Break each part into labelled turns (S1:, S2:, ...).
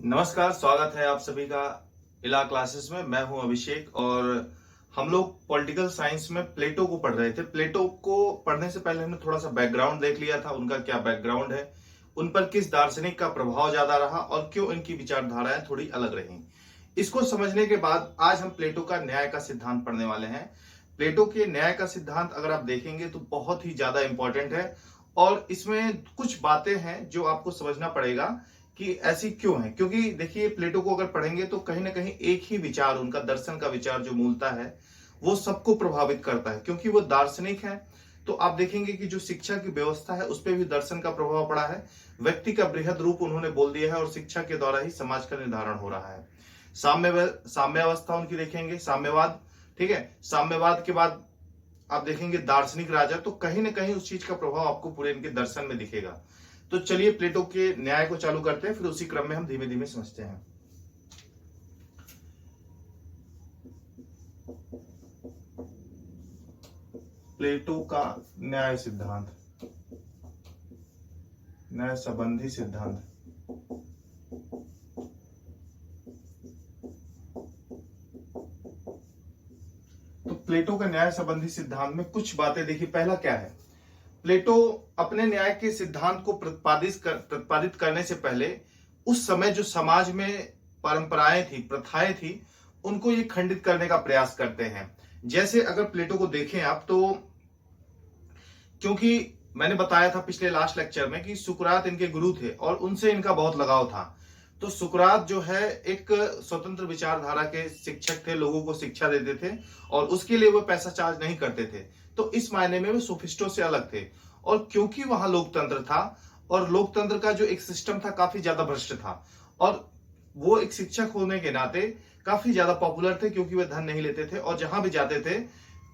S1: नमस्कार, स्वागत है आप सभी का इला क्लासेस में। मैं हूं अभिषेक और हम लोग पॉलिटिकल साइंस में प्लेटो को पढ़ रहे थे। प्लेटो को पढ़ने से पहले हमने थोड़ा सा बैकग्राउंड देख लिया था, उनका क्या बैकग्राउंड है, उन पर किस दार्शनिक का प्रभाव ज्यादा रहा और क्यों इनकी विचारधाराएं थोड़ी अलग रही। इसको समझने के बाद आज हम प्लेटो का न्याय का सिद्धांत पढ़ने वाले हैं। प्लेटो के न्याय का सिद्धांत अगर आप देखेंगे तो बहुत ही ज्यादा इंपॉर्टेंट है और इसमें कुछ बातें हैं जो आपको समझना पड़ेगा कि ऐसी क्यों है। क्योंकि देखिए, प्लेटो को अगर पढ़ेंगे तो कहीं ना कहीं एक ही विचार, उनका दर्शन का विचार जो मूलता है वो सबको प्रभावित करता है, क्योंकि वो दार्शनिक है। तो आप देखेंगे कि जो शिक्षा की व्यवस्था है उस पर भी दर्शन का प्रभाव पड़ा है। व्यक्ति का बृहद रूप उन्होंने बोल दिया है और शिक्षा के द्वारा ही समाज का निर्धारण हो रहा है। साम्यावस्था उनकी देखेंगे, साम्यवाद। ठीक है, साम्यवाद के बाद आप देखेंगे दार्शनिक राजा। तो कहीं ना कहीं उस चीज का प्रभाव आपको पूरे इनके दर्शन में दिखेगा। तो चलिए प्लेटो के न्याय को चालू करते हैं, फिर उसी क्रम में हम धीमे धीमे समझते हैं। प्लेटो का न्याय सिद्धांत, न्याय संबंधी सिद्धांत। तो प्लेटो का न्याय संबंधी सिद्धांत में कुछ बातें देखिए। पहला क्या है, प्लेटो अपने न्याय के सिद्धांत को प्रतिपादित करने से पहले उस समय जो समाज में परंपराएं थी, प्रथाएं थी, उनको ये खंडित करने का प्रयास करते हैं। जैसे अगर प्लेटो को देखें आप तो, क्योंकि मैंने बताया था पिछले लास्ट लेक्चर में कि सुकरात इनके गुरु थे और उनसे इनका बहुत लगाव था। तो सुकरात जो है एक स्वतंत्र विचारधारा के शिक्षक थे, लोगों को शिक्षा देते थे और उसके लिए वो पैसा चार्ज नहीं करते थे। तो इस मायने में वो सोफिस्टों से अलग थे। और क्योंकि वहां लोकतंत्र था और लोकतंत्र का जो एक सिस्टम था काफी ज्यादा भ्रष्ट था, और वो एक शिक्षक होने के नाते काफी ज्यादा पॉपुलर थे क्योंकि वे धन नहीं लेते थे और जहां भी जाते थे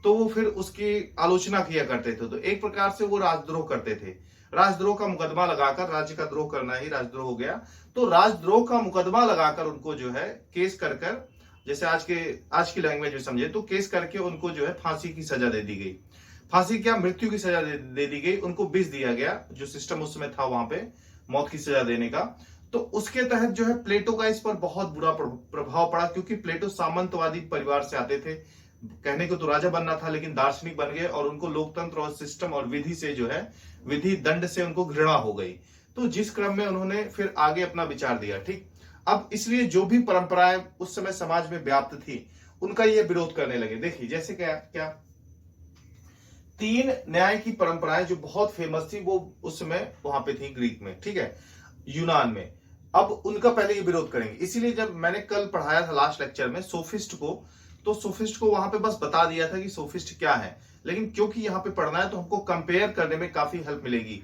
S1: तो वो फिर उसकी आलोचना किया करते थे। तो एक प्रकार से वो राजद्रोह करते थे। राजद्रोह का मुकदमा लगाकर, राज्य का द्रोह करना ही राजद्रोह हो गया, तो राजद्रोह का मुकदमा लगाकर उनको जो है केस कर कर, जैसे आज की लैंग्वेज में समझे तो केस करके उनको जो है फांसी की सजा दे दी गई। फांसी क्या, मृत्यु की सजा दे दी गई। उनको विष दिया गया, जो सिस्टम उस समय था वहां पे मौत की सजा देने का। तो उसके तहत जो है प्लेटो का इस पर बहुत बुरा प्रभाव पड़ा, क्योंकि प्लेटो सामंतवादी परिवार से आते थे। कहने को तो राजा बनना था लेकिन दार्शनिक बन गए और उनको लोकतंत्र और सिस्टम और विधि से जो है, विधि दंड से उनको घृणा हो गई। तो जिस क्रम में उन्होंने फिर आगे अपना विचार दिया। ठीक, अब इसलिए जो भी परंपराएं उस समय समाज में व्याप्त थी उनका ये विरोध करने लगे। देखिए जैसे क्या क्या तीन न्याय की परंपराएं जो बहुत फेमस थी वो उस समय वहां पे थी ग्रीक में, ठीक है, यूनान में। अब उनका पहले ये विरोध करेंगे। इसीलिए जब मैंने कल पढ़ाया था लास्ट लेक्चर में सोफिस्ट को, तो सोफिस्ट को वहां पे बस बता दिया था कि सोफिस्ट क्या है, लेकिन क्योंकि यहाँ पे पढ़ना है तो हमको कंपेयर करने में काफी हेल्प मिलेगी।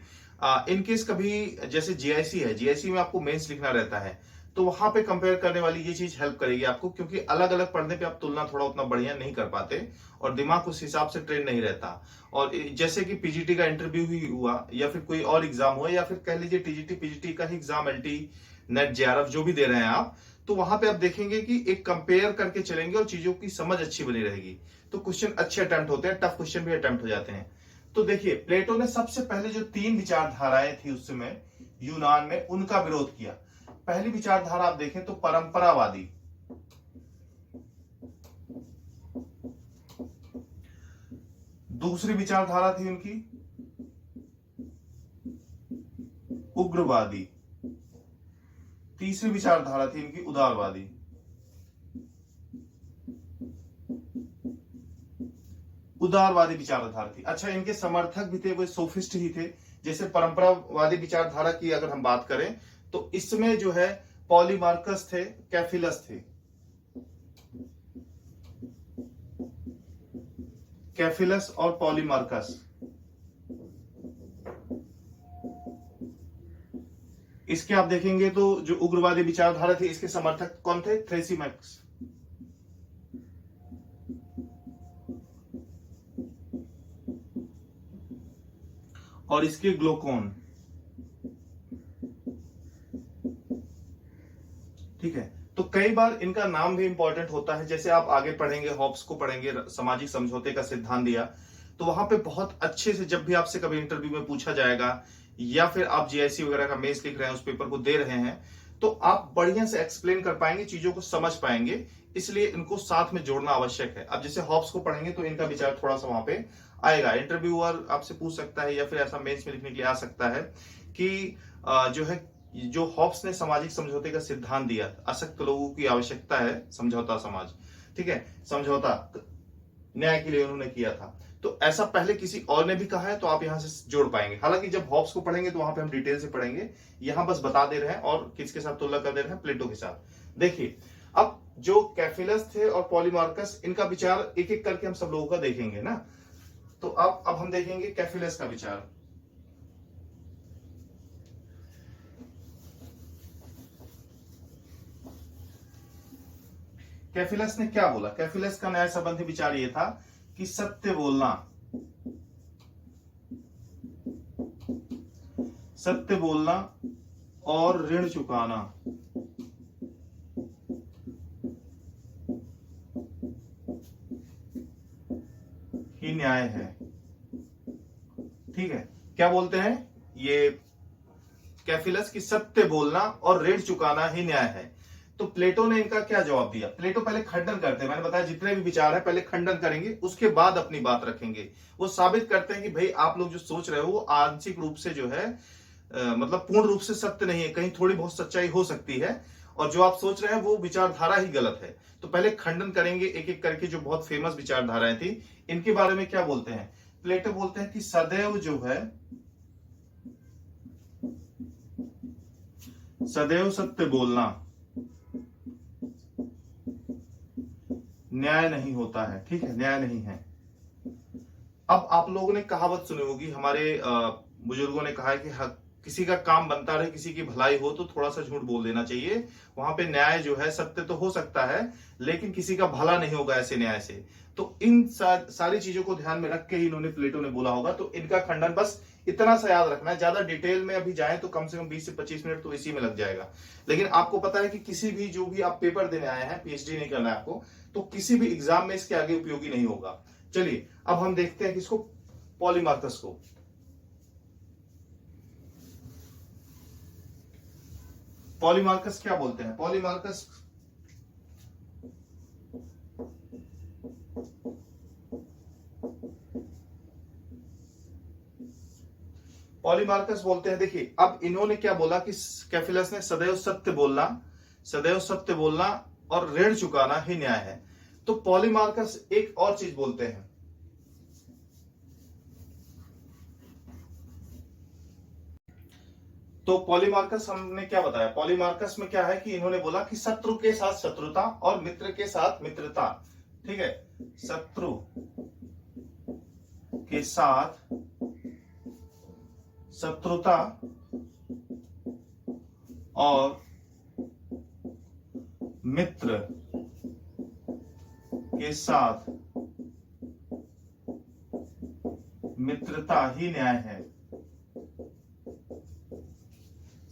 S1: इन केस कभी जैसे जीआईसी है, जीआईसी में आपको मेंस लिखना रहता है, तो वहां पे कंपेयर करने वाली ये चीज हेल्प करेगी आपको, क्योंकि अलग अलग पढ़ने पे आप तुलना थोड़ा उतना बढ़िया नहीं कर पाते और दिमाग उस हिसाब से ट्रेन नहीं रहता। और जैसे कि पीजीटी का इंटरव्यू ही हुआ या फिर कोई और एग्जाम हुआ या फिर कह लीजिए टीजीटी पीजीटी का ही एग्जाम, एलटी, नेट, जेआरएफ जो भी दे रहे हैं आप, तो वहां पे आप देखेंगे कि एक कंपेयर करके चलेंगे और चीजों की समझ अच्छी बनी रहेगी। तो क्वेश्चन अच्छे अटेम्प्ट होते हैं, टफ क्वेश्चन भी अटेम्प्ट हो जाते हैं। तो देखिए प्लेटो ने सबसे पहले जो तीन विचारधाराएं थी उस समय यूनान में, उनका विरोध किया। पहली विचारधारा आप देखें तो परंपरावादी, दूसरी विचारधारा थी उनकी उग्रवादी, तीसरी विचारधारा थी इनकी उदारवादी। उदारवादी विचारधारा थी। अच्छा, इनके समर्थक भी थे, वो सोफिस्ट ही थे। जैसे परंपरावादी विचारधारा की अगर हम बात करें तो इसमें जो है पॉलीमार्कस थे, कैफिलस थे, कैफिलस और पॉलीमार्कस। इसके आप देखेंगे तो जो उग्रवादी विचारधारा थी इसके समर्थक कौन थे, थ्रेसिमैक्स। और इसके ग्लोकोन। ठीक है, तो कई बार इनका नाम भी इंपॉर्टेंट होता है। जैसे आप आगे पढ़ेंगे, हॉब्स को पढ़ेंगे, सामाजिक समझौते का सिद्धांत दिया, तो वहां पे बहुत अच्छे से जब भी आपसे कभी इंटरव्यू में पूछा जाएगा या फिर आप जीआईसी वगैरह का मेंस लिख रहे हैं, उस पेपर को दे रहे हैं, तो आप बढ़िया से एक्सप्लेन कर पाएंगे, चीजों को समझ पाएंगे, इसलिए इनको साथ में जोड़ना आवश्यक है। अब जैसे हॉब्स को पढ़ेंगे तो इनका विचार थोड़ा सा वहां पे आएगा, इंटरव्यूअर आपसे पूछ सकता है या फिर ऐसा मेंस में लिखने के लिए आ सकता है कि जो है, जो हॉब्स ने सामाजिक समझौते का सिद्धांत दिया, अशक्त लोगों की आवश्यकता है समझौता समाज, ठीक है, समझौता न्याय के लिए उन्होंने किया था, तो ऐसा पहले किसी और ने भी कहा है, तो आप यहां से जोड़ पाएंगे। हालांकि जब हॉब्स को पढ़ेंगे तो वहां पे हम डिटेल से पढ़ेंगे, यहां बस बता दे रहे हैं और किसके साथ तुलना कर दे रहे हैं, प्लेटो के साथ। देखिए अब जो कैफिलस थे और पॉलीमार्कस, इनका विचार एक एक करके हम सब लोगों का देखेंगे ना। तो अब हम देखेंगे कैफिलस का विचार। कैफिलस ने क्या बोला? कैफिलस का न्याय संबंधी विचार ये था कि सत्य बोलना, सत्य बोलना और ऋण चुकाना ही न्याय है। ठीक है, क्या बोलते हैं ये कैफिलस की, सत्य बोलना और ऋण चुकाना ही न्याय है। तो प्लेटो ने इनका क्या जवाब दिया? प्लेटो पहले खंडन करते हैं, मैंने बताया जितने भी विचार है पहले खंडन करेंगे, उसके बाद अपनी बात रखेंगे। वो साबित करते हैं कि भाई आप लोग जो सोच रहे हो वो आंशिक रूप से जो है मतलब पूर्ण रूप से सत्य नहीं है, कहीं थोड़ी बहुत सच्चाई हो सकती है, और जो आप सोच रहे हैं वो विचारधारा ही गलत है। तो पहले खंडन करेंगे एक एक करके, जो बहुत फेमस विचारधाराएं थी इनके बारे में क्या बोलते हैं। प्लेटो बोलते हैं कि सदैव जो है, सदैव सत्य बोलना न्याय नहीं होता है। ठीक है, न्याय नहीं है। अब आप लोगों ने कहावत सुनी होगी, हमारे बुजुर्गों ने कहा है कि किसी का काम बनता रहे, किसी की भलाई हो तो थोड़ा सा झूठ बोल देना चाहिए। वहां पे न्याय जो है, सत्य तो हो सकता है लेकिन किसी का भला नहीं होगा ऐसे न्याय से। तो इन सारी चीजों को ध्यान में रख के ही इन्होंने, प्लेटो ने बोला होगा। तो इनका खंडन बस इतना सा याद रखना है, ज्यादा डिटेल में अभी जाए तो कम से कम 20 से 25 मिनट तो इसी में लग जाएगा। लेकिन आपको पता है कि किसी भी, जो भी आप पेपर देने आए हैं, पीएचडी नहीं करना है आपको, तो किसी भी एग्जाम में इसके आगे उपयोगी नहीं होगा। चलिए अब हम देखते हैं किसको, पॉलीमार्कस को। पॉलीमार्कस क्या बोलते हैं? पॉलीमार्कस बोलते हैं, देखिए अब इन्होंने क्या बोला कि कैफिलस ने सदैव सत्य बोलना, सदैव सत्य बोलना और ऋण चुकाना ही न्याय है। तो पॉलीमार्कस एक और चीज बोलते हैं, तो पॉलीमार्कस हमने क्या बताया, पॉलीमार्कस में क्या है कि इन्होंने बोला कि शत्रु के साथ शत्रुता और मित्र के साथ मित्रता। ठीक है, शत्रु के साथ शत्रुता और मित्र के साथ मित्रता ही न्याय है।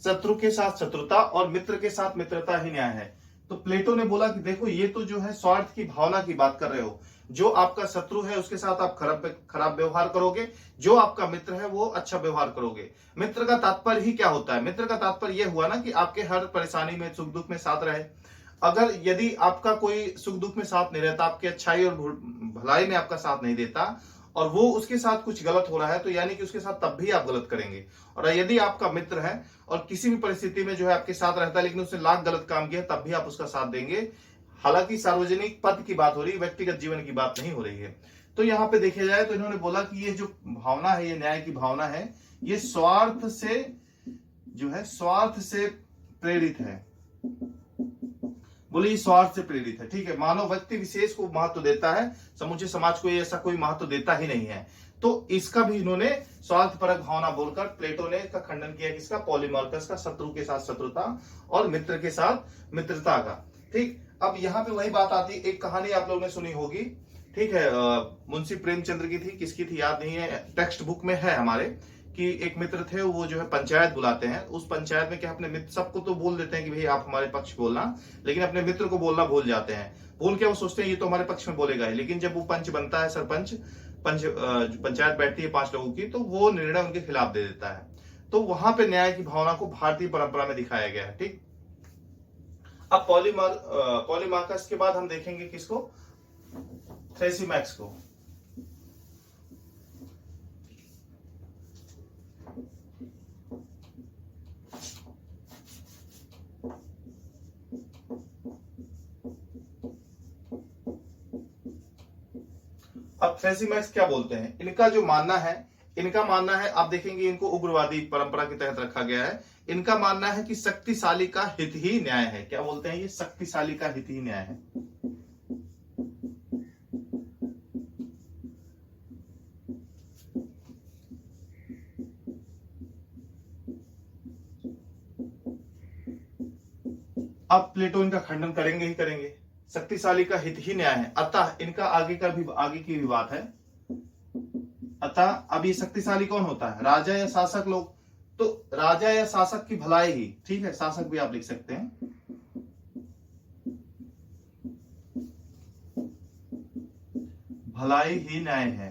S1: शत्रु के साथ शत्रुता और मित्र के साथ मित्रता ही न्याय है। तो प्लेटो ने बोला कि देखो ये तो जो है स्वार्थ की भावना की बात कर रहे हो, जो आपका शत्रु है उसके साथ आप खराब व्यवहार करोगे, जो आपका मित्र है वो अच्छा व्यवहार करोगे। मित्र का तात्पर्य ही क्या होता है? मित्र का तात्पर्य यह हुआ ना कि आपके हर परेशानी में, सुख दुख में साथ रहे। अगर यदि आपका कोई सुख दुख में साथ नहीं रहता, आपकी अच्छाई और भलाई में आपका साथ नहीं देता, और वो उसके साथ कुछ गलत हो रहा है, तो यानी कि उसके साथ तब भी आप गलत करेंगे। और यदि आपका मित्र है और किसी भी परिस्थिति में जो है आपके साथ रहता है, लेकिन उसने लाख गलत काम किया, तब भी आप उसका साथ देंगे। हालांकि सार्वजनिक पद की बात हो रही है, व्यक्तिगत जीवन की बात नहीं हो रही है। तो यहाँ पे देखा जाए तो इन्होंने बोला कि ये जो भावना है, ये न्याय की भावना है, ये स्वार्थ से जो है, स्वार्थ से प्रेरित है। बोले स्वार्थ से प्रेरित है। ठीक है, मानव व्यक्ति विशेष को महत्व देता है, समूचे समाज को ऐसा कोई महत्व देता ही नहीं है। तो इसका भी इन्होंने स्वार्थपरक भावना बोलकर प्लेटो ने इसका खंडन किया, किसका? पॉलीमार्कस का, शत्रु के साथ शत्रुता और मित्र के साथ मित्रता का। ठीक, अब यहाँ पे वही बात आती है, एक कहानी आप लोगों ने सुनी होगी, ठीक है, मुंशी प्रेमचंद्र की थी, किसकी थी याद नहीं है, टेक्स्ट बुक में है हमारे, कि एक मित्र थे, वो जो है पंचायत बुलाते हैं। उस पंचायत में क्या, अपने मित्र, सबको तो बोल देते हैं कि भाई आप हमारे पक्ष बोलना, लेकिन अपने मित्र को बोलना भूल जाते हैं। भूल के वो सोचते हैं ये तो हमारे पक्ष में बोलेगा ही, लेकिन जब वो पंच बनता है, सरपंच, पंचायत बैठती है 5 लोगों की, तो वो निर्णय उनके खिलाफ दे देता है। तो वहां पे न्याय की भावना को भारतीय परंपरा में दिखाया गया है। ठीक, अब पॉलीमार्कस के बाद हम देखेंगे किसको, थ्रेसिमैक्स को। अब थ्रेसिमैक्स क्या बोलते हैं, इनका मानना है, आप देखेंगे इनको उग्रवादी परंपरा के तहत रखा गया है। इनका मानना है कि शक्तिशाली का हित ही न्याय है। क्या बोलते हैं ये, शक्तिशाली का हित ही न्याय है। अब प्लेटो इनका खंडन करेंगे ही करेंगे, शक्तिशाली का हित ही न्याय है, अतः इनका आगे की भी बात है। अतः अब ये शक्तिशाली कौन होता है, राजा या शासक लोग, तो राजा या शासक की भलाई ही, ठीक है, शासक भी आप लिख सकते हैं, भलाई ही न्याय है।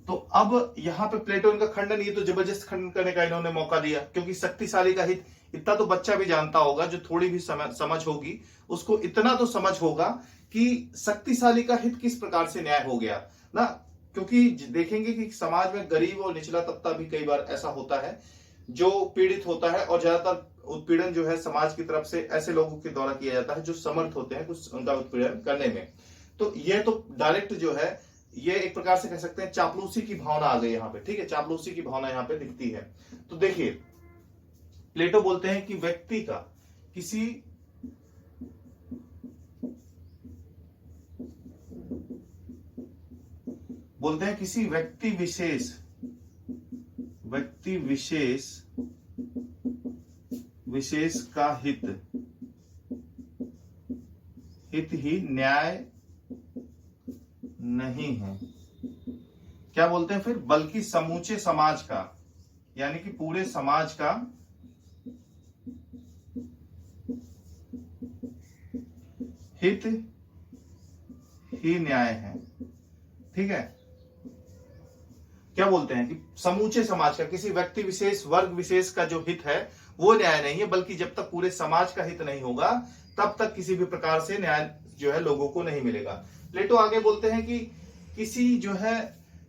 S1: तो अब यहां पे प्लेटो इनका खंडन, ये तो जबरदस्त खंडन करने का इन्होंने मौका दिया, क्योंकि शक्तिशाली का हित इतना तो बच्चा भी जानता होगा, जो थोड़ी भी समझ होगी उसको इतना तो समझ होगा कि शक्तिशाली का हित किस प्रकार से न्याय हो गया ना। क्योंकि देखेंगे कि समाज में गरीब और निचला तबका भी कई बार ऐसा होता है जो पीड़ित होता है, और ज्यादातर उत्पीड़न जो है समाज की तरफ से ऐसे लोगों के द्वारा किया जाता है जो समर्थ होते हैं कुछ उनका उत्पीड़न करने में। तो ये तो डायरेक्ट जो है, ये एक प्रकार से कह सकते हैं चापलूसी की भावना आ गई यहाँ पे, ठीक है, चापलूसी की भावना यहाँ पे दिखती है। तो देखिए प्लेटो बोलते हैं कि व्यक्ति का किसी व्यक्ति विशेष का हित ही न्याय नहीं है। क्या बोलते हैं फिर, बल्कि समूचे समाज का, यानी कि पूरे समाज का हित ही न्याय है, ठीक है। क्या बोलते हैं कि समूचे समाज का, किसी व्यक्ति विशेष वर्ग विशेष का जो हित है वो न्याय नहीं है, बल्कि जब तक पूरे समाज का हित नहीं होगा तब तक किसी भी प्रकार से न्याय जो है लोगों को नहीं मिलेगा। प्लेटो आगे बोलते हैं कि किसी जो है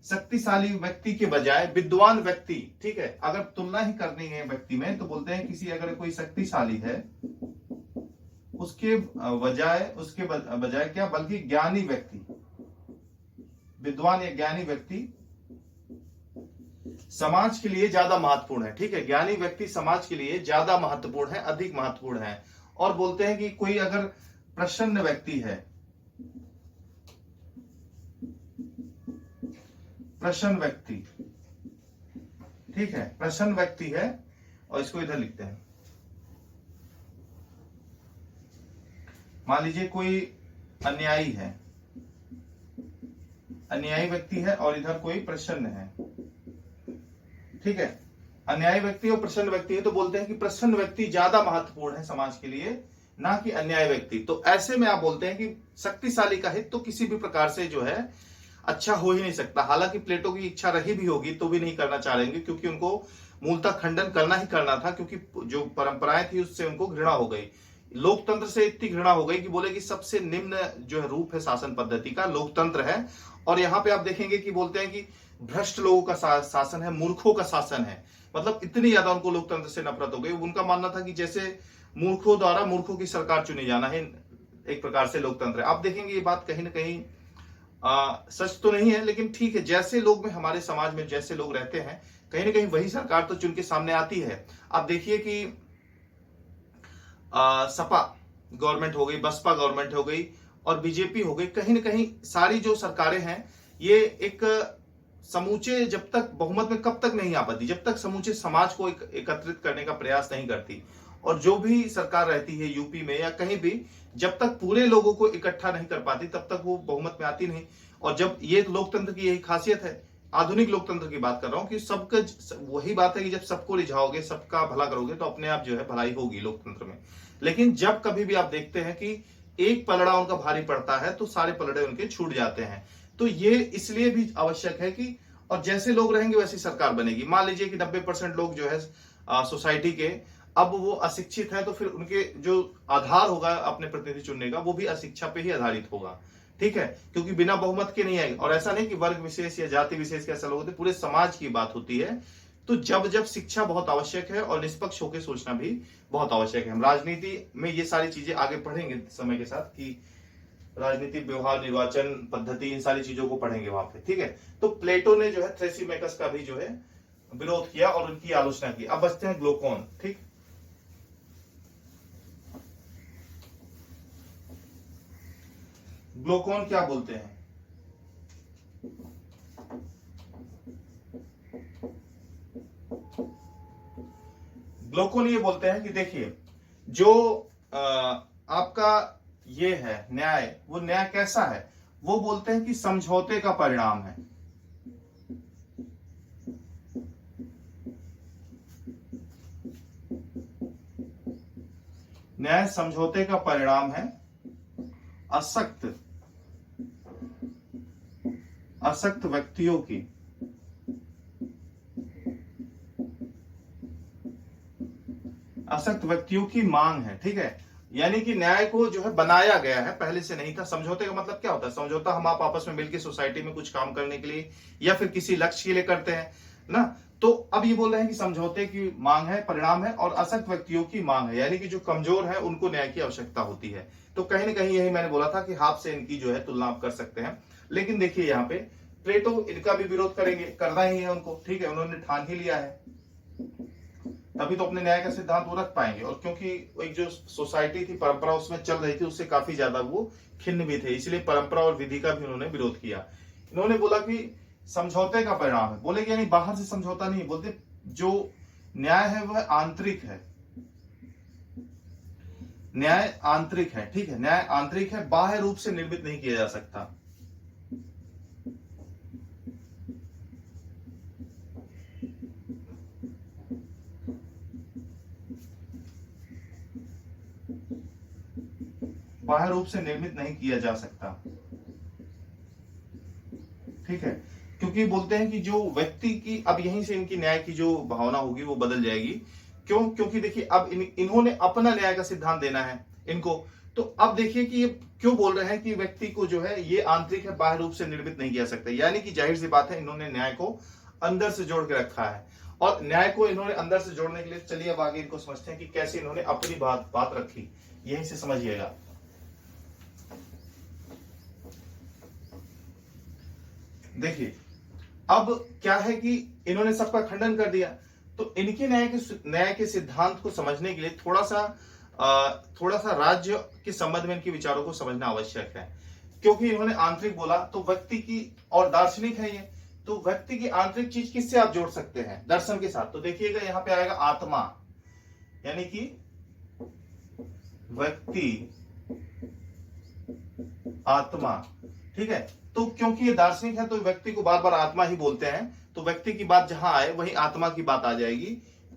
S1: शक्तिशाली व्यक्ति के बजाय विद्वान व्यक्ति, ठीक है, अगर तुलना ही करनी है व्यक्ति में तो बोलते हैं किसी अगर कोई शक्तिशाली है उसके बजाय क्या, बल्कि ज्ञानी व्यक्ति, विद्वान या ज्ञानी व्यक्ति समाज के लिए ज्यादा महत्वपूर्ण है, ठीक है, ज्ञानी व्यक्ति समाज के लिए ज्यादा महत्वपूर्ण है, अधिक महत्वपूर्ण है। और बोलते हैं कि कोई अगर प्रसन्न व्यक्ति है, प्रसन्न व्यक्ति, ठीक है, प्रसन्न व्यक्ति है, और इसको इधर लिखते हैं, मान लीजिए कोई अन्यायी है, अन्यायी व्यक्ति है और इधर कोई प्रसन्न है, ठीक है, अन्यायी व्यक्ति और प्रसन्न व्यक्ति है, तो बोलते हैं कि प्रसन्न व्यक्ति ज्यादा महत्वपूर्ण है समाज के लिए, ना कि अन्यायी व्यक्ति। तो ऐसे में आप बोलते हैं कि शक्तिशाली का हित तो किसी भी प्रकार से जो है अच्छा हो ही नहीं सकता। हालांकि प्लेटो की इच्छा रही भी होगी तो भी नहीं करना चाहेंगे, क्योंकि उनको मूलतः खंडन करना ही करना था, क्योंकि जो परंपराएं थी उससे उनको घृणा हो गई, लोकतंत्र से इतनी घृणा हो गई कि बोले कि सबसे निम्न जो है रूप है शासन पद्धति का लोकतंत्र है। और यहाँ पे आप देखेंगे कि बोलते हैं कि भ्रष्ट लोगों का शासन है, मूर्खों का शासन है, मतलब इतनी ज्यादा उनको लोकतंत्र से नफरत हो गई। उनका मानना था कि जैसे मूर्खों द्वारा मूर्खों की सरकार चुनी जाना है, एक प्रकार से लोकतंत्र है। आप देखेंगे ये बात कहीं ना कहीं सच तो नहीं है, लेकिन ठीक है, जैसे लोग में हमारे समाज में जैसे लोग रहते हैं कहीं ना कहीं वही सरकार तो चुन के सामने आती है। आप देखिए कि सपा गवर्नमेंट हो गई, बसपा गवर्नमेंट हो गई और बीजेपी हो गई, कहीं ना कहीं सारी जो सरकारें हैं ये एक समूचे जब तक बहुमत में कब तक नहीं आ पाती, जब तक समूचे समाज को एकत्रित करने का प्रयास नहीं करती। और जो भी सरकार रहती है यूपी में या कहीं भी, जब तक पूरे लोगों को इकट्ठा नहीं कर पाती तब तक वो बहुमत में आती नहीं। और जब ये लोकतंत्र की यही खासियत है, आधुनिक लोकतंत्र की बात कर रहा हूं, कि सबका वही बात है कि जब सबको रिझाओगे, सबका भला करोगे तो अपने आप जो है भलाई होगी लोकतंत्र में। लेकिन जब कभी भी आप देखते हैं कि एक पलड़ा उनका भारी पड़ता है तो सारे पलड़े उनके छूट जाते हैं। तो ये इसलिए भी आवश्यक है कि, और जैसे लोग रहेंगे वैसी सरकार बनेगी। मान लीजिए कि 90% लोग जो है सोसाइटी के अब वो अशिक्षित है तो फिर उनके जो आधार होगा अपने प्रतिनिधि चुनने का वो भी अशिक्षा पे ही आधारित होगा, ठीक है, क्योंकि बिना बहुमत के नहीं आएंगे। और ऐसा नहीं कि वर्ग विशेष या जाति विशेष के ऐसा लोग होते, पूरे समाज की बात होती है। तो जब जब शिक्षा बहुत आवश्यक है और निष्पक्ष होकर सोचना भी बहुत आवश्यक है। हम राजनीति में ये सारी चीजें आगे पढ़ेंगे समय के साथ, कि राजनीति, व्यवहार, निर्वाचन पद्धति, इन सारी चीजों को पढ़ेंगे वहां पे, ठीक है। तो प्लेटो ने जो है थ्रेसिमेकस का भी जो है विरोध किया और उनकी आलोचना की। अब बचते हैं ग्लूकोन, ठीक। ग्लूकोन क्या बोलते हैं? ग्लूकोन ये बोलते हैं कि देखिए, जो आपका ये है न्याय, वो न्याय कैसा है? वो बोलते हैं कि समझौते का परिणाम है। न्याय समझौते का परिणाम है। असक्त व्यक्तियों की मांग है, ठीक है। यानी कि न्याय को जो है बनाया गया है, पहले से नहीं था। समझौते का मतलब क्या होता है? समझौता हम आप आपस में मिलकर सोसाइटी में कुछ काम करने के लिए या फिर किसी लक्ष्य के लिए करते हैं ना। तो अब ये बोल रहे हैं कि समझौते की मांग है, परिणाम है, और असक्त व्यक्तियों की मांग है, यानी कि जो कमजोर है उनको न्याय की आवश्यकता होती है। तो कहीं ना कहीं यही मैंने बोला था कि हाफ से इनकी जो है तुलना आप कर सकते हैं। लेकिन देखिए यहाँ पे प्लेटो इनका भी विरोध करेंगे, करना ही है उनको, ठीक है, उन्होंने ठान ही लिया है, तभी तो अपने न्याय का सिद्धांत वो रख पाएंगे। और क्योंकि एक जो सोसाइटी थी, परंपरा उसमें चल रही थी, उससे काफी ज्यादा वो खिन्न भी थे, इसलिए परंपरा और विधि का भी उन्होंने विरोध किया। इन्होंने बोला कि समझौते का परिणाम है, बोले कि यानी बाहर से समझौता नहीं, बोलते जो न्याय है वह आंतरिक है। न्याय आंतरिक है, ठीक है, न्याय आंतरिक है, बाह्य रूप से निर्मित नहीं किया जा सकता। बाह्य रूप से निर्मित नहीं किया जा सकता, ठीक है। क्योंकि बोलते हैं कि जो व्यक्ति की, अब यहीं से इनकी न्याय की जो भावना होगी वो बदल जाएगी। क्यों? क्योंकि देखिए अब इन्होंने अपना न्याय का सिद्धांत देना है इनको। तो अब देखिए कि ये क्यों बोल रहे हैं कि व्यक्ति को जो है ये आंतरिक है, बाह्य रूप से निर्मित नहीं किया सकता। यानी कि जाहिर सी बात है, इन्होंने न्याय को अंदर से जोड़ के रखा है। और न्याय को इन्होंने अंदर से जोड़ने के लिए, चलिए अब आगे इनको समझते हैं कि कैसे इन्होंने अपनी बात रखी, यहीं से समझिएगा। देखिए अब क्या है कि इन्होंने सबका खंडन कर दिया, तो इनके न्याय के सिद्धांत को समझने के लिए थोड़ा सा राज्य के संबंध में इनके विचारों को समझना आवश्यक है। क्योंकि इन्होंने आंतरिक बोला, तो व्यक्ति की, और दार्शनिक है ये, तो व्यक्ति की आंतरिक चीज किससे आप जोड़ सकते हैं? दर्शन के साथ। तो देखिएगा यहां पे आएगा आत्मा, यानी कि व्यक्ति, आत्मा, ठीक है। तो क्योंकि ये दार्शनिक है तो व्यक्ति को बार बार आत्मा ही बोलते हैं, तो व्यक्ति की बात जहां आए वहीं आत्मा की बात आ जाएगी।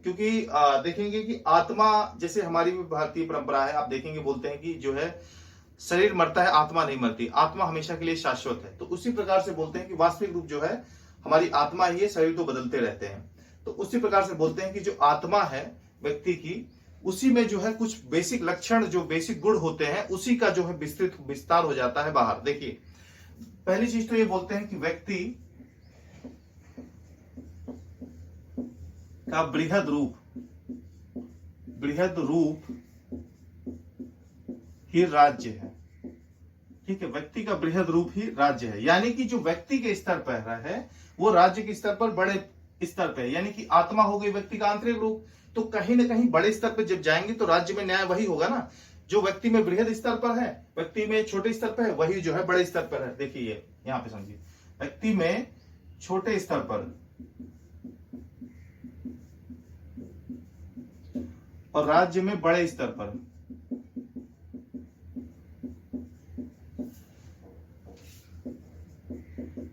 S1: क्योंकि देखेंगे कि आत्मा, जैसे हमारी भी भारतीय परंपरा है, आप देखेंगे बोलते हैं कि जो है शरीर मरता है, आत्मा नहीं मरती, आत्मा हमेशा के लिए शाश्वत है। तो उसी प्रकार से बोलते हैं कि वास्तविक रूप जो है हमारी आत्मा ही है, शरीर तो बदलते रहते हैं। तो उसी प्रकार से बोलते हैं कि जो आत्मा है व्यक्ति की, उसी में जो है कुछ बेसिक लक्षण, जो बेसिक गुण होते हैं, उसी का जो है विस्तार हो जाता है बाहर। देखिए पहली चीज तो ये बोलते हैं कि व्यक्ति का बृहद रूप ही राज्य है, ठीक है। व्यक्ति का बृहद रूप ही राज्य है, यानी कि जो व्यक्ति के स्तर पर है वो राज्य के स्तर पर बड़े स्तर पे है। यानी कि आत्मा हो गई व्यक्ति का आंतरिक रूप, तो कहीं ना कहीं बड़े स्तर पर जब जाएंगे तो राज्य में न्याय वही होगा ना। जो व्यक्ति में बृहद स्तर पर है, व्यक्ति में छोटे स्तर पर है, वही जो है बड़े स्तर पर है। देखिए यहां पे समझिए, व्यक्ति में छोटे स्तर पर और राज्य में बड़े स्तर पर।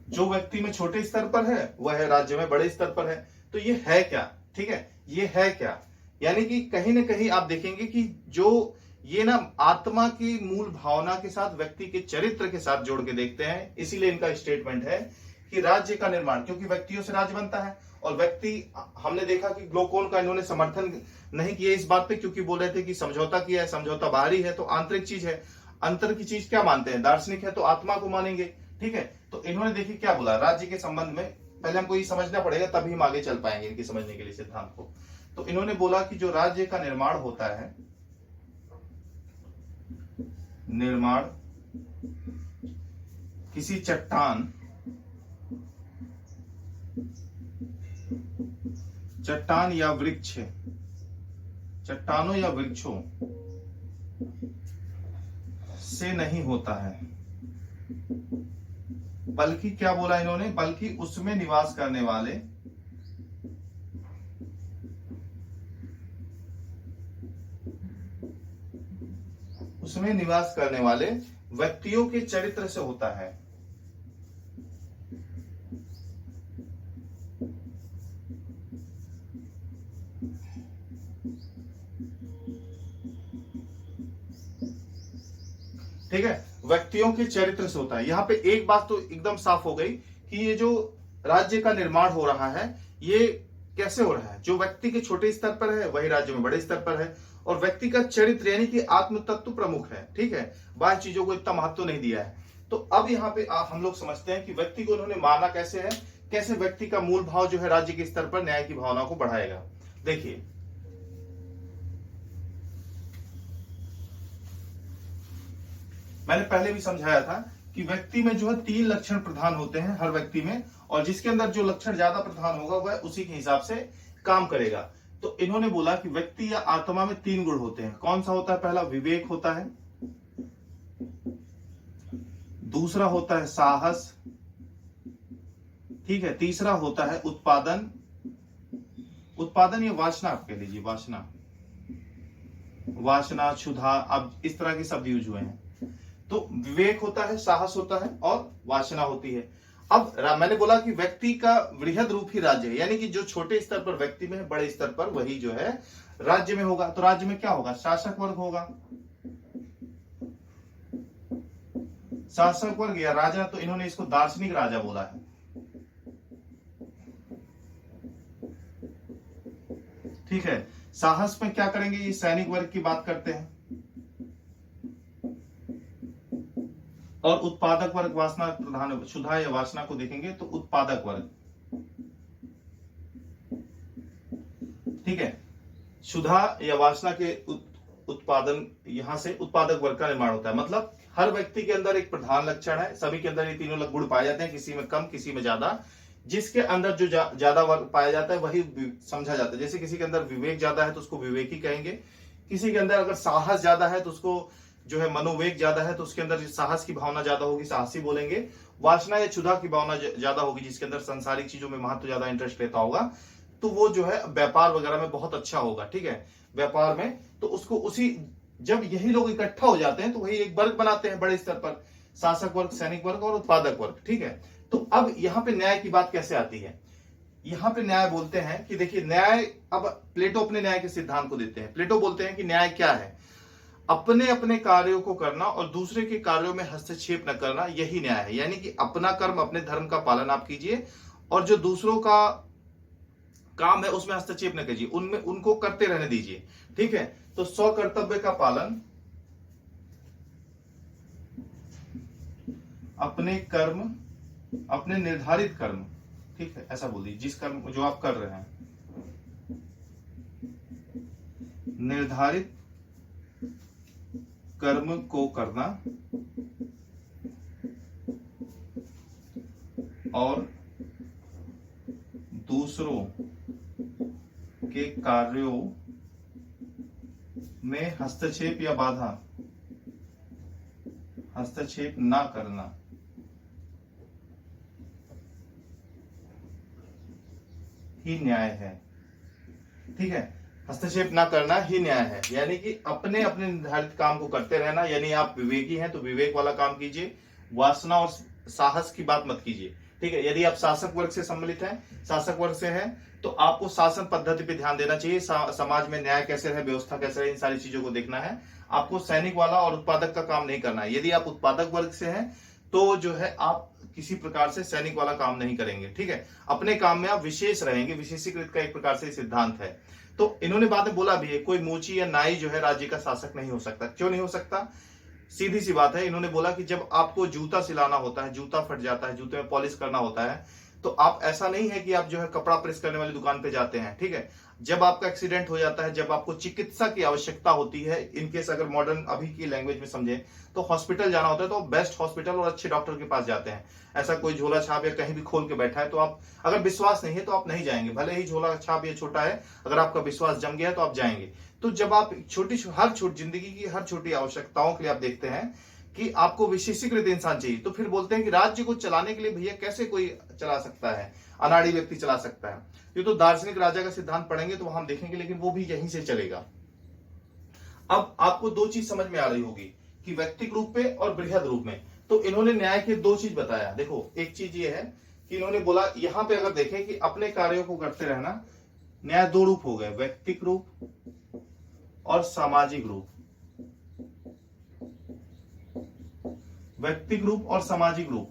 S1: जो व्यक्ति में छोटे स्तर पर है वह है राज्य में बड़े स्तर पर है। तो ये है क्या, ठीक है, ये है क्या, यानी कि कहीं ना कहीं आप देखेंगे कि जो ये ना आत्मा की मूल भावना के साथ व्यक्ति के चरित्र के साथ जोड़ के देखते हैं। इसीलिए इनका स्टेटमेंट है कि राज्य का निर्माण, क्योंकि व्यक्तियों से राज्य बनता है, और व्यक्ति, हमने देखा कि ग्लोकोन का इन्होंने समर्थन नहीं किया इस बात पे, क्योंकि बोल रहे थे कि समझौता किया है, समझौता बाहरी है तो आंतरिक चीज है। अंतर की चीज क्या मानते हैं? दार्शनिक है तो आत्मा को मानेंगे, ठीक है। तो इन्होंने देखिए क्या बोला राज्य के संबंध में, पहले हमको ये समझना पड़ेगा तभी हम आगे चल पाएंगे इनकी समझने के लिए सिद्धांत को। तो इन्होंने बोला कि जो राज्य का निर्माण होता है, निर्माण किसी चट्टान या वृक्ष, चट्टानों या वृक्षों से नहीं होता है, बल्कि क्या बोला इन्होंने, बल्कि उसमें निवास करने वाले व्यक्तियों के चरित्र से होता है। ठीक है, व्यक्तियों के चरित्र से होता है। यहां पे एक बात तो एकदम साफ हो गई कि ये जो राज्य का निर्माण हो रहा है ये कैसे हो रहा है, जो व्यक्ति के छोटे स्तर पर है वही राज्य में बड़े स्तर पर है, और व्यक्ति का चरित्र यानी कि आत्म तत्व प्रमुख है, ठीक है, बाह्य चीजों को इतना महत्व नहीं दिया है। तो अब यहाँ पे हम लोग समझते हैं कि व्यक्ति को उन्होंने माना कैसे है, कैसे व्यक्ति का मूल भाव जो है राज्य के स्तर पर न्याय की भावना को बढ़ाएगा। देखिए मैंने पहले भी समझाया था कि व्यक्ति में जो है 3 लक्षण प्रधान होते हैं हर व्यक्ति में, और जिसके अंदर जो लक्षण ज्यादा प्रधान होगा वह उसी के हिसाब से काम करेगा। तो इन्होंने बोला कि व्यक्ति या आत्मा में 3 गुण होते हैं। कौन सा होता है? पहला विवेक होता है, दूसरा होता है साहस, ठीक है, तीसरा होता है उत्पादन या वासना, आप कह लीजिए वासना, क्षुधा, अब इस तरह के शब्द यूज हुए हैं। तो विवेक होता है, साहस होता है और वासना होती है। अब मैंने बोला कि व्यक्ति का वृहद रूप ही राज्य है, यानी कि जो छोटे स्तर पर व्यक्ति में है बड़े स्तर पर वही जो है राज्य में होगा। तो राज्य में क्या होगा? शासक वर्ग होगा, शासक वर्ग या राजा। तो इन्होंने इसको दार्शनिक राजा बोला है, ठीक है। साहस में क्या करेंगे? ये सैनिक वर्ग की बात करते हैं। और उत्पादक वर्ग वासना प्रधान, क्षुधा या वासना को देखेंगे तो उत्पादक वर्ग, ठीक है। क्षुधा या वासना के उत्पादन, यहां से उत्पादक वर्ग का निर्माण होता है। मतलब हर व्यक्ति के अंदर एक प्रधान लक्षण है, सभी के अंदर ये तीनों गुण पाए जाते हैं, किसी में कम किसी में ज्यादा। जिसके अंदर जो ज्यादा वर्ग पाया जाता है वही समझा जाता है। जैसे किसी के अंदर विवेक ज्यादा है तो उसको विवेकी कहेंगे, किसी के अंदर अगर साहस ज्यादा है तो उसको जो है मनोवेग ज्यादा है तो उसके अंदर साहस की भावना ज्यादा होगी, साहसी बोलेंगे। वासना या क्षुधा की भावना ज्यादा होगी, जिसके अंदर संसारिक चीजों में महत्व ज्यादा इंटरेस्ट लेता होगा, तो वो जो है व्यापार वगैरह में बहुत अच्छा होगा, ठीक है, व्यापार में। तो उसको उसी, जब यही लोग इकट्ठा हो जाते हैं तो वही एक वर्ग बनाते हैं बड़े स्तर पर, शासक वर्ग, सैनिक वर्ग और उत्पादक वर्ग, ठीक है। तो अब यहाँ पे न्याय की बात कैसे आती है? यहाँ पे न्याय बोलते हैं कि देखिए न्याय, अब प्लेटो अपने न्याय के सिद्धांत को देते हैं। प्लेटो बोलते हैं कि न्याय क्या है? अपने अपने कार्यों को करना और दूसरे के कार्यों में हस्तक्षेप न करना, यही न्याय है। यानी कि अपना कर्म, अपने धर्म का पालन आप कीजिए और जो दूसरों का काम है उसमें हस्तक्षेप न कीजिए, उनमें उनको करते रहने दीजिए, ठीक है। तो स्वकर्तव्य का पालन, अपने कर्म, अपने निर्धारित कर्म, ठीक है, ऐसा बोल दीजिए, जिस कर्म जो आप कर रहे हैं, निर्धारित कर्म को करना और दूसरों के कार्यों में हस्तक्षेप या बाधा, हस्तक्षेप ना करना, ही न्याय है, ठीक है। हस्तक्षेप ना करना ही न्याय है, यानी कि अपने अपने निर्धारित काम को करते रहना। यानी आप विवेकी हैं तो विवेक वाला काम कीजिए, वासना और साहस की बात मत कीजिए, ठीक है। यदि आप शासक वर्ग से सम्मिलित हैं, शासक वर्ग से हैं, तो आपको शासन पद्धति पे ध्यान देना चाहिए, समाज में न्याय कैसे रहे, व्यवस्था कैसे रहे, इन सारी चीजों को देखना है। आपको सैनिक वाला और उत्पादक का काम नहीं करना है। यदि आप उत्पादक वर्ग से हैं तो जो है आप किसी प्रकार से सैनिक वाला काम नहीं करेंगे, ठीक है। अपने काम में आप विशेष रहेंगे, विशेषीकृत का एक प्रकार से सिद्धांत है। तो इन्होंने बाद में बोला भी है, कोई मोची या नाई जो है राज्य का शासक नहीं हो सकता। क्यों नहीं हो सकता? सीधी सी बात है, इन्होंने बोला कि जब आपको जूता सिलाना होता है, जूता फट जाता है, जूते में पॉलिश करना होता है, तो आप ऐसा नहीं है कि आप जो है कपड़ा प्रेस करने वाली दुकान पे जाते हैं, ठीक है। जब आपका एक्सीडेंट हो जाता है, जब आपको चिकित्सा की आवश्यकता होती है, इनकेस अगर मॉडर्न अभी की लैंग्वेज में समझे तो हॉस्पिटल जाना होता है, तो बेस्ट हॉस्पिटल और अच्छे डॉक्टर के पास जाते हैं। ऐसा कोई झोला छाप या कहीं भी खोल के बैठा है तो आप, अगर विश्वास नहीं है तो आप नहीं जाएंगे, भले ही झोला छाप ये छोटा है, अगर आपका विश्वास जम गया है तो आप जाएंगे। तो जब आप जिंदगी की हर छोटी आवश्यकताओं के लिए आप देखते हैं कि आपको विशेषीकृत इंसान चाहिए, तो फिर बोलते हैं कि राज्य को चलाने के लिए भैया कैसे कोई चला सकता है, अनाड़ी व्यक्ति चला सकता है। ये तो दार्शनिक राजा का सिद्धांत पढ़ेंगे तो हम देखेंगे, लेकिन वो भी यहीं से चलेगा। अब आपको दो चीज समझ में आ रही होगी कि व्यक्तिगत रूप में और बृहद रूप में। तो इन्होंने न्याय के दो चीज बताया। देखो, एक चीज ये है कि इन्होंने बोला, यहां पे अगर देखें कि अपने कार्यों को करते रहना, न्याय दो रूप हो गए, व्यक्तिगत रूप और सामाजिक रूप। व्यक्तिगत रूप और सामाजिक रूप,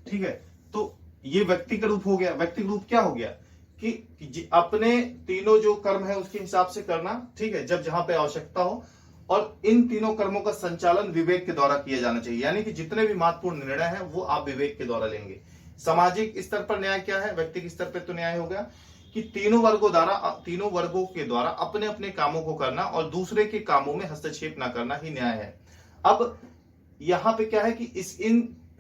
S1: ठीक है। तो ये व्यक्तिगत रूप हो गया। व्यक्तिगत रूप क्या हो गया कि अपने तीनों जो कर्म है उसके हिसाब से करना, ठीक है, जब जहां पे आवश्यकता हो, और इन तीनों कर्मों का संचालन विवेक के द्वारा किया जाना चाहिए। यानी कि जितने भी महत्वपूर्ण निर्णय हैं वो आप विवेक के द्वारा लेंगे। सामाजिक स्तर पर न्याय क्या है? व्यक्तिगत स्तर पर तो न्याय हो गया कि तीनों वर्गों के द्वारा अपने अपने कामों को करना और दूसरे के कामों में हस्तक्षेप ना करना ही न्याय है। अब यहां पे क्या है कि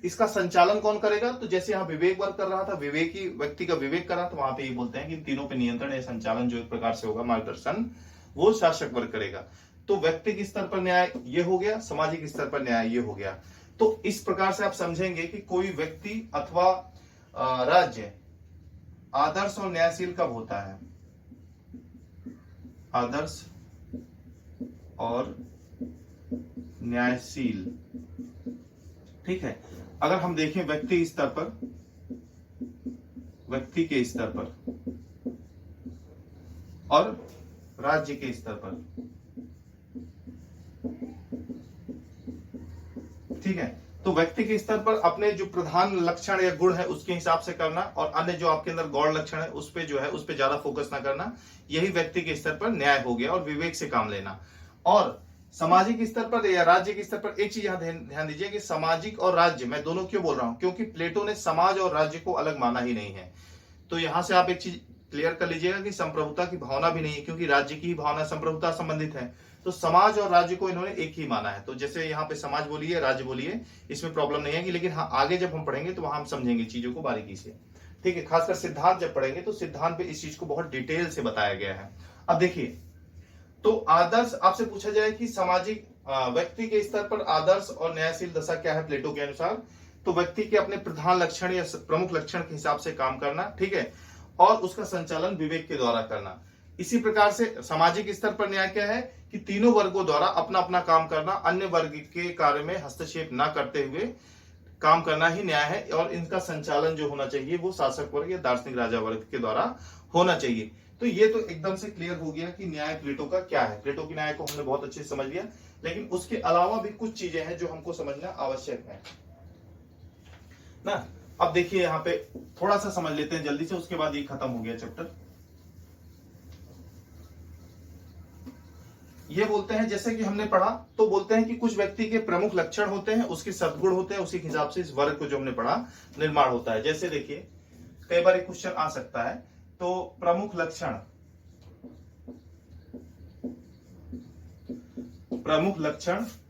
S1: इसका संचालन कौन करेगा? तो जैसे यहां विवेक वर्ग कर रहा था, विवेकी व्यक्ति का विवेक कर रहा था, वहां पे ये बोलते हैं कि इन तीनों पे नियंत्रण या संचालन जो एक प्रकार से होगा, मार्गदर्शन, वो शासक वर्ग करेगा। तो व्यक्तिगत स्तर पर न्याय ये हो गया, सामाजिक स्तर पर न्याय ये हो गया। तो इस प्रकार से आप समझेंगे कि कोई व्यक्ति अथवा राज्य आदर्श और न्यायशील कब होता है? आदर्श और न्यायशील, ठीक है। अगर हम देखें व्यक्ति स्तर पर, व्यक्ति के स्तर पर और राज्य के स्तर पर, ठीक है। तो व्यक्ति के स्तर पर अपने जो प्रधान लक्षण या गुण है उसके हिसाब से करना, और अन्य जो आपके अंदर गौण लक्षण है उस पे जो है उस पे ज्यादा फोकस ना करना, यही व्यक्ति के स्तर पर न्याय हो गया, और विवेक से काम लेना। और सामाजिक स्तर पर या राज्य के स्तर पर एक चीज यहां ध्यान दीजिए कि सामाजिक और राज्य, मैं दोनों क्यों बोल रहा हूं? क्योंकि प्लेटो ने समाज और राज्य को अलग माना ही नहीं है। तो यहां से आप एक चीज क्लियर कर लीजिएगा कि संप्रभुता की भावना भी नहीं है, क्योंकि राज्य की ही भावना संप्रभुता संबंधित है। तो समाज और राज्य को इन्होंने एक ही माना है। तो जैसे यहाँ पे समाज बोलिए, राज्य बोलिए, इसमें प्रॉब्लम नहीं है, लेकिन हाँ आगे जब हम पढ़ेंगे तो वहां हम समझेंगे चीजों को बारीकी से, ठीक है। खासकर सिद्धांत जब पढ़ेंगे तो सिद्धांत पे इस चीज को बहुत डिटेल से बताया गया है। अब देखिए, तो आदर्श आपसे पूछा जाए कि सामाजिक व्यक्ति के स्तर पर आदर्श और न्यायशील दशा क्या है प्लेटो के अनुसार? तो व्यक्ति के अपने प्रधान लक्षण या प्रमुख लक्षण के हिसाब से काम करना, ठीक है, और उसका संचालन विवेक के द्वारा करना। इसी प्रकार से सामाजिक स्तर पर न्याय क्या है कि तीनों वर्गों द्वारा अपना अपना काम करना, अन्य वर्ग के कार्य में हस्तक्षेप न करते हुए काम करना ही न्याय है, और इनका संचालन जो होना चाहिए वो शासक वर्ग या दार्शनिक राजा वर्ग के द्वारा होना चाहिए। तो ये तो एकदम से क्लियर हो गया कि न्याय प्लेटो का क्या है। प्लेटो के न्याय को हमने बहुत अच्छे से समझ लिया, लेकिन उसके अलावा भी कुछ चीजें हैं जो हमको समझना आवश्यक है ना। अब देखिए यहाँ पे थोड़ा सा समझ लेते हैं जल्दी से, उसके बाद ये खत्म हो गया चैप्टर। ये बोलते हैं, जैसे कि हमने पढ़ा, तो बोलते हैं कि कुछ व्यक्ति के प्रमुख लक्षण होते हैं, उसके सद्गुण होते हैं, उसी के हिसाब से इस वर्ग को जो हमने पढ़ा निर्माण होता है। जैसे देखिए, कई बार एक क्वेश्चन आ सकता है, तो प्रमुख लक्षण,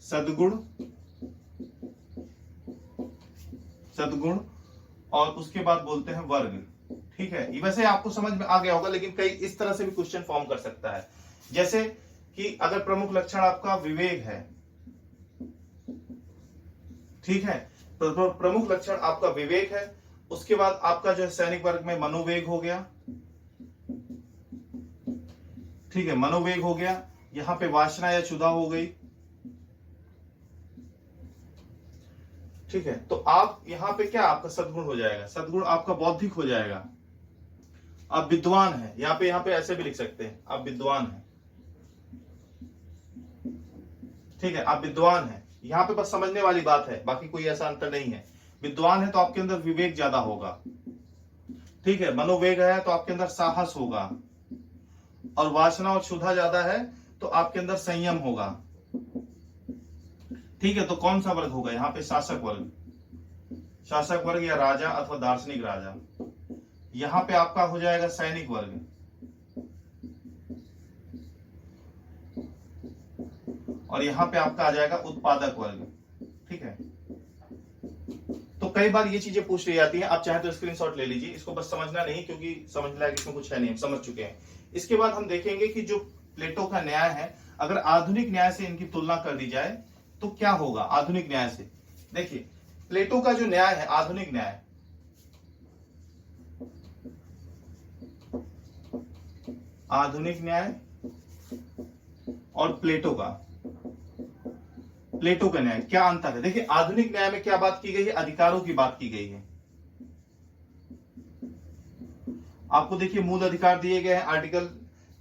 S1: सद्गुण, और उसके बाद बोलते हैं वर्ग, ठीक है। ये वैसे आपको समझ में आ गया होगा, लेकिन कई इस तरह से भी क्वेश्चन फॉर्म कर सकता है। जैसे कि अगर प्रमुख लक्षण आपका विवेक है, ठीक है, तो प्रमुख लक्षण आपका विवेक है, उसके बाद आपका जो है सैनिक वर्ग में मनोवेग हो गया, ठीक है, मनोवेग हो गया, यहां पे वासना या क्षुधा हो गई, ठीक है। तो आप यहां पे क्या आपका सद्गुण हो जाएगा, सद्गुण आपका बौद्धिक हो जाएगा। आप विद्वान है, यहाँ पे ऐसे भी लिख सकते हैं, आप विद्वान है, ठीक है, आप विद्वान है। यहाँ पे बस समझने वाली बात है, बाकी कोई ऐसा अंतर नहीं है। विद्वान है तो आपके अंदर विवेक ज्यादा होगा, ठीक है। मनोवेग है तो आपके अंदर साहस होगा, और वासना और क्षुधा ज्यादा है तो आपके अंदर संयम होगा, ठीक है। तो कौन सा वर्ग होगा यहाँ पे? शासक वर्ग, शासक वर्ग या राजा अथवा दार्शनिक राजा। यहां पे आपका हो जाएगा सैनिक वर्ग, और यहां पे आपका आ जाएगा उत्पादक वर्ग, ठीक है। तो कई बार ये चीजें पूछ ली जाती हैं, आप चाहे तो स्क्रीनशॉट ले लीजिए, इसको बस समझना नहीं, क्योंकि समझ लायक इसमें कुछ है नहीं, हम समझ चुके हैं। इसके बाद हम देखेंगे कि जो प्लेटो का न्याय है, अगर आधुनिक न्याय से इनकी तुलना कर दी जाए तो क्या होगा आधुनिक न्याय से। देखिए प्लेटो का जो न्याय है, आधुनिक न्याय, आधुनिक न्याय और प्लेटो का न्याय क्या अंतर है? देखिए आधुनिक न्याय में क्या बात की गई है? अधिकारों की बात की गई है। आपको देखिए मूल अधिकार दिए गए हैं, आर्टिकल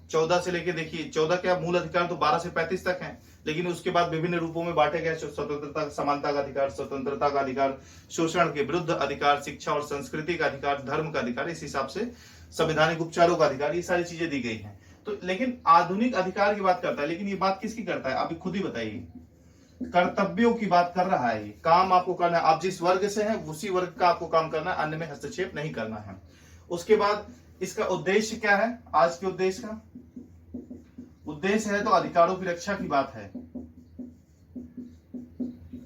S1: 14 से लेके, देखिए 14 क्या, मूल अधिकार तो 12 से 35 तक हैं, लेकिन उसके बाद विभिन्न रूपों में बांटे गए। स्वतंत्रता, समानता का अधिकार, स्वतंत्रता का अधिकार, शोषण के विरुद्ध अधिकार, शिक्षा और संस्कृति का अधिकार, धर्म का अधिकार, इस हिसाब से संवैधानिक उपचारों का अधिकार, ये सारी चीजें दी गई हैं। तो लेकिन आधुनिक अधिकार की बात करता है, लेकिन ये बात किसकी करता है? आप खुद ही बताइए। कर्तव्यों की बात कर रहा है, ये काम आपको करना है, आप जिस वर्ग से हैं उसी वर्ग का आपको काम करना है, अन्य में हस्तक्षेप नहीं करना है। उसके बाद इसका उद्देश्य क्या है? आज के उद्देश्य का उद्देश्य है तो अधिकारों की रक्षा की बात है,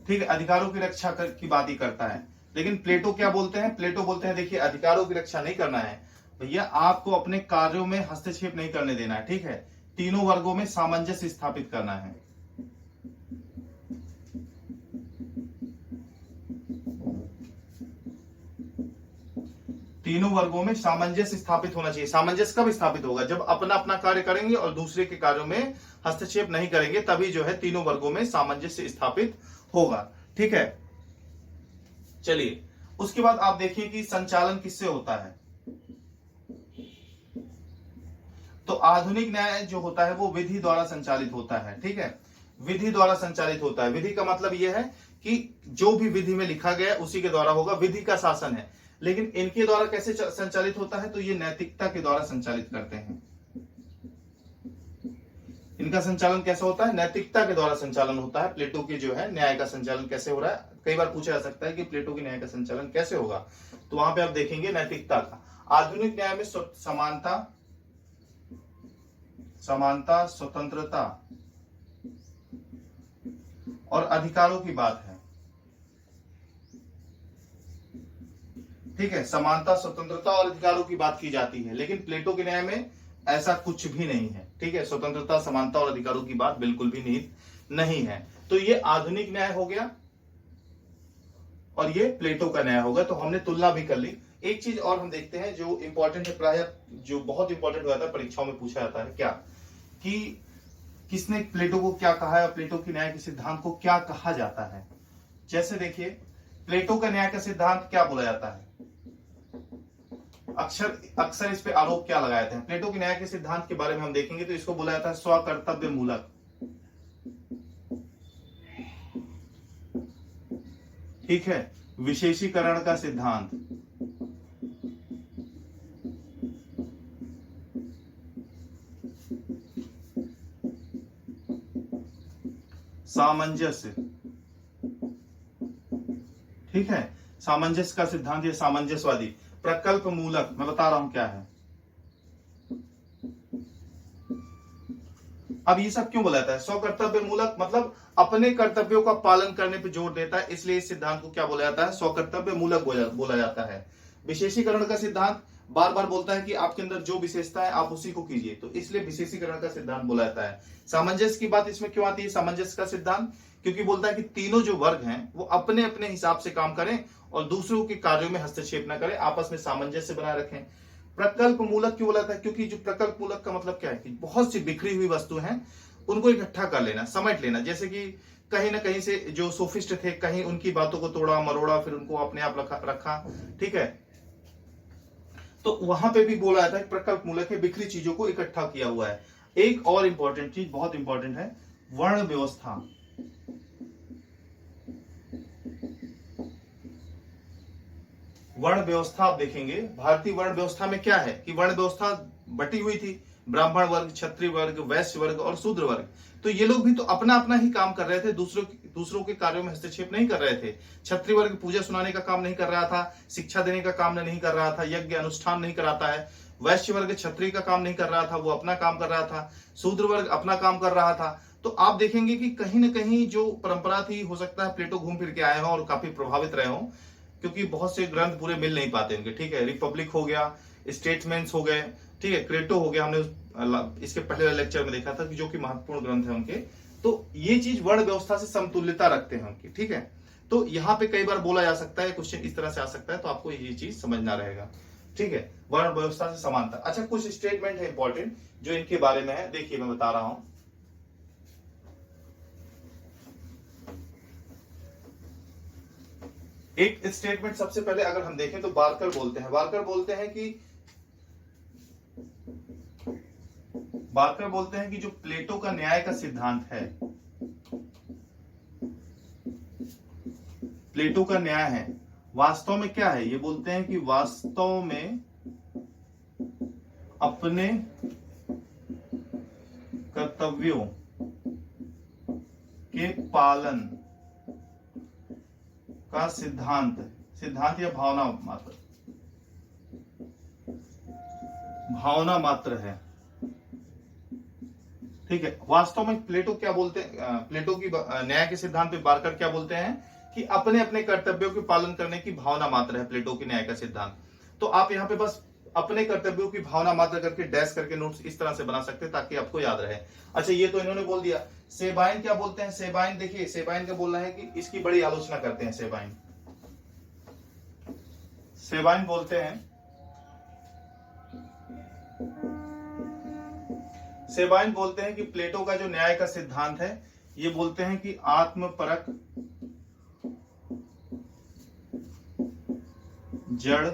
S1: ठीक है, अधिकारों की रक्षा की बात ही करता है। लेकिन प्लेटो क्या बोलते हैं? प्लेटो बोलते हैं देखिए अधिकारों की रक्षा नहीं करना है भैया, आपको अपने कार्यों में हस्तक्षेप नहीं करने देना है, ठीक है। तीनों वर्गों में सामंजस्य स्थापित करना है। तीनों वर्गों में सामंजस्य स्थापित होना चाहिए। सामंजस्य कब स्थापित होगा? जब अपना अपना कार्य करेंगे और दूसरे के कार्यों में हस्तक्षेप नहीं करेंगे, तभी जो है तीनों वर्गों में सामंजस्य स्थापित होगा, ठीक है। चलिए उसके बाद आप देखिए कि संचालन किससे होता है। तो आधुनिक न्याय जो होता है वो विधि द्वारा संचालित होता है, ठीक है, विधि द्वारा संचालित होता है। विधि का मतलब यह है कि जो भी विधि में लिखा गया उसी के द्वारा होगा, विधि का शासन है। लेकिन इनके द्वारा कैसे संचालित होता है? तो ये नैतिकता के द्वारा संचालित करते हैं। इनका संचालन कैसे होता है? नैतिकता के द्वारा संचालन होता है। प्लेटो के जो है न्याय का संचालन कैसे हो रहा है? कई बार पूछा जा सकता है कि प्लेटो के न्याय का संचालन कैसे होगा, तो वहां पे आप देखेंगे नैतिकता का। आधुनिक न्याय में समानता, स्वतंत्रता और अधिकारों की बात है, ठीक है। समानता, स्वतंत्रता और अधिकारों की बात की जाती है, लेकिन प्लेटो के न्याय में ऐसा कुछ भी नहीं है, ठीक है। स्वतंत्रता, समानता और अधिकारों की बात बिल्कुल भी नहीं है। तो ये आधुनिक न्याय हो गया और ये प्लेटो का न्याय होगा। तो हमने तुलना भी कर ली। एक चीज और हम देखते हैं जो इंपॉर्टेंट है, प्राय जो बहुत इंपॉर्टेंट हो जाता है, परीक्षाओं में पूछा जाता है, क्या कि किसने प्लेटो को क्या कहा है और प्लेटो के न्याय के सिद्धांत को क्या कहा जाता है। जैसे देखिए प्लेटो का न्याय का सिद्धांत क्या बोला जाता है, अक्सर इस पे आरोप क्या लगाए जाते हैं। प्लेटो के न्याय के सिद्धांत के बारे में हम देखेंगे तो इसको बोला जाता है स्वकर्तव्य मूलक, ठीक है। विशेषीकरण का सिद्धांत, सामंजस्य, ठीक है, सामंजस्य का सिद्धांत, ये सामंजस्यवादी। प्रकल्प मूलक, मैं बता रहा हूं क्या है। अब ये सब क्यों बोला जाता है? स्वकर्तव्य मूलक मतलब अपने कर्तव्यों का पालन करने पर जोर देता है, इसलिए इस सिद्धांत को क्या बोला जाता है? स्वकर्तव्य मूलक बोला जाता है। विशेषीकरण का सिद्धांत बार बार बोलता है कि आपके अंदर जो विशेषता है आप उसी को कीजिए, तो इसलिए विशेषीकरण का सिद्धांत बोला जाता है। सामंजस्य की बात इसमें क्यों आती है? सामंजस्य का सिद्धांत क्योंकि बोलता है कि तीनों जो वर्ग हैं वो अपने अपने हिसाब से काम करें और दूसरों के कार्यों में हस्तक्षेप न करें, आपस में सामंजस्य बनाए रखें। प्रकल्प मूलक क्यों बोला था? क्योंकि जो प्रकल्प मूलक का मतलब क्या है कि बहुत सी बिखरी हुई वस्तु हैं, उनको इकट्ठा कर लेना, समेट लेना। जैसे कि कहीं ना कहीं से जो सोफिस्ट थे, कहीं उनकी बातों को तोड़ा मरोड़ा, फिर उनको अपने आप रखा, ठीक है। तो वहां पे भी बोला जाता है प्रकल्प मूलक है, बिखरी चीजों को इकट्ठा किया हुआ है। एक और इंपॉर्टेंट चीज, बहुत इंपॉर्टेंट है, वर्ण व्यवस्था। वर्ण व्यवस्था आप देखेंगे, भारतीय वर्ण व्यवस्था में क्या है कि वर्ण व्यवस्था बटी हुई थी, ब्राह्मण वर्ग, क्षत्रिय वर्ग, वैश्य वर्ग और शूद्र वर्ग। तो ये लोग भी तो अपना अपना ही काम कर रहे थे, दूसरों के कार्यों में हस्तक्षेप नहीं कर रहे थे। क्षत्रिय वर्ग पूजा सुनाने का काम नहीं कर रहा था, शिक्षा देने का काम नहीं कर रहा था, यज्ञ अनुष्ठान नहीं कराता है। वैश्य वर्ग क्षत्रिय का काम नहीं कर रहा था, वो अपना काम कर रहा था। शूद्र वर्ग अपना काम कर रहा था। तो आप देखेंगे कि कहीं ना कहीं जो परंपरा थी, हो सकता है प्लेटो घूम फिर के आए हों और काफी प्रभावित रहे हों, क्योंकि बहुत से ग्रंथ पूरे मिल नहीं पाते उनके। ठीक है, रिपब्लिक हो गया, स्टेटमेंट्स हो गए, ठीक है, क्रेटो हो गया, हमने इसके पहले लेक्चर में देखा था कि जो कि महत्वपूर्ण ग्रंथ है उनके। तो ये चीज वर्ण व्यवस्था से समतुल्यता रखते हैं उनकी। ठीक है, तो यहाँ पे कई बार बोला जा सकता है, क्वेश्चन इस तरह से आ सकता है, तो आपको ये चीज समझना रहेगा। ठीक है, वर्ण व्यवस्था से समानता। अच्छा, कुछ स्टेटमेंट है इंपॉर्टेंट जो इनके बारे में है, देखिए मैं बता रहा हूं। एक स्टेटमेंट सबसे पहले अगर हम देखें तो बारकर बोलते हैं, बारकर बोलते हैं कि जो प्लेटो का न्याय का सिद्धांत है, प्लेटो का न्याय है, वास्तव में क्या है? ये बोलते हैं कि वास्तव में अपने कर्तव्यों के पालन का सिद्धांत या भावना मात्र है। ठीक है, वास्तव में प्लेटो क्या बोलते हैं, प्लेटो की न्याय के सिद्धांत पे बारकर क्या बोलते हैं कि अपने अपने कर्तव्यों के पालन करने की भावना मात्र है प्लेटो की न्याय का सिद्धांत। तो आप यहाँ पे बस अपने कर्तव्यों की भावना मात्र करके डैश करके नोट्स इस तरह से बना सकते हैं ताकि आपको याद रहे। अच्छा, ये तो इन्होंने बोल दिया। सेबाइन क्या बोलते हैं? सेबाइन देखिए, सेबाइन का बोलना है कि इसकी बड़ी आलोचना करते हैं। सेबाइन बोलते हैं, सेबाइन बोलते हैं कि प्लेटो का जो न्याय का सिद्धांत है, ये बोलते हैं कि आत्मपरक, जड़,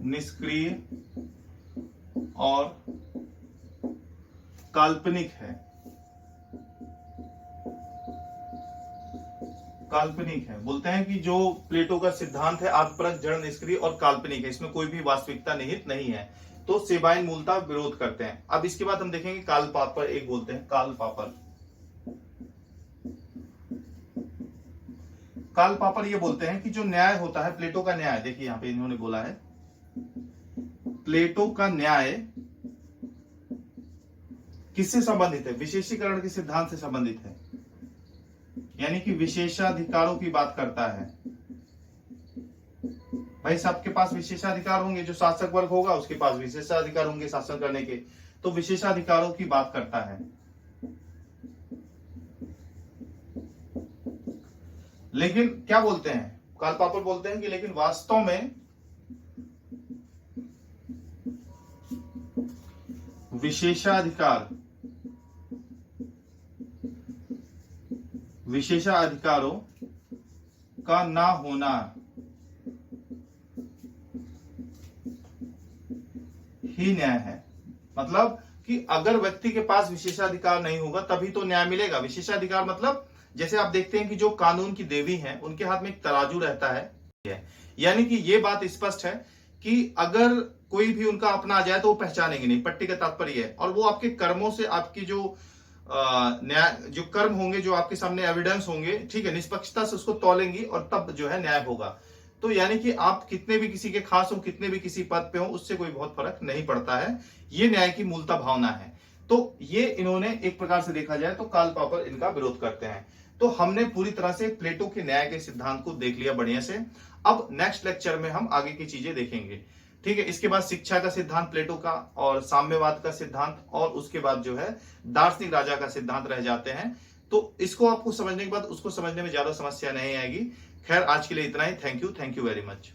S1: निष्क्रिय और काल्पनिक है। काल्पनिक है, बोलते हैं कि जो प्लेटो का सिद्धांत है आत्मपरक, जड़, निष्क्रिय और काल्पनिक है, इसमें कोई भी वास्तविकता निहित नहीं है। तो सेबाइन मूलतः विरोध करते हैं। अब इसके बाद हम देखेंगे कार्ल पॉपर एक बोलते हैं, कार्ल पॉपर ये बोलते हैं कि जो न्याय होता है, प्लेटो का न्याय, देखिए यहां पे इन्होंने बोला है प्लेटो का न्याय किससे संबंधित है? विशेषीकरण के सिद्धांत से संबंधित है, यानी कि विशेषाधिकारों की बात करता है। भाई सबके पास विशेषाधिकार होंगे, जो शासक वर्ग होगा उसके पास विशेषाधिकार होंगे शासन करने के, तो विशेषाधिकारों की बात करता है। लेकिन क्या बोलते हैं कार्ल पॉपर? बोलते हैं कि लेकिन वास्तव में विशेषाधिकारों का ना होना ही न्याय है। मतलब कि अगर व्यक्ति के पास विशेषाधिकार नहीं होगा तभी तो न्याय मिलेगा। विशेषाधिकार मतलब जैसे आप देखते हैं कि जो कानून की देवी हैं उनके हाथ में एक तराजू रहता है, यानी कि ये बात स्पष्ट है कि अगर कोई भी उनका अपना आ जाए तो वो पहचानेंगे नहीं, पट्टी का तात्पर्य है। और वो आपके कर्मों से, आपकी जो न्याय, जो कर्म होंगे, जो आपके सामने एविडेंस होंगे, ठीक है, निष्पक्षता से उसको तौलेंगी और तब जो है न्याय होगा। तो यानी कि आप कितने भी किसी के खास हो, कितने भी किसी पद पे हो, उससे कोई बहुत फर्क नहीं पड़ता है। ये न्याय की मूलतः भावना है। तो ये इन्होंने एक प्रकार से देखा जाए तो कार्ल पॉपर इनका विरोध करते हैं। तो हमने पूरी तरह से प्लेटो के न्याय के सिद्धांत को देख लिया बढ़िया से। अब नेक्स्ट लेक्चर में हम आगे की चीजें देखेंगे। ठीक है, इसके बाद शिक्षा का सिद्धांत प्लेटो का, और साम्यवाद का सिद्धांत, और उसके बाद जो है दार्शनिक राजा का सिद्धांत रह जाते हैं। तो इसको आपको समझने के बाद उसको समझने में ज्यादा समस्या नहीं आएगी। खैर, आज के लिए इतना ही। Thank you very much.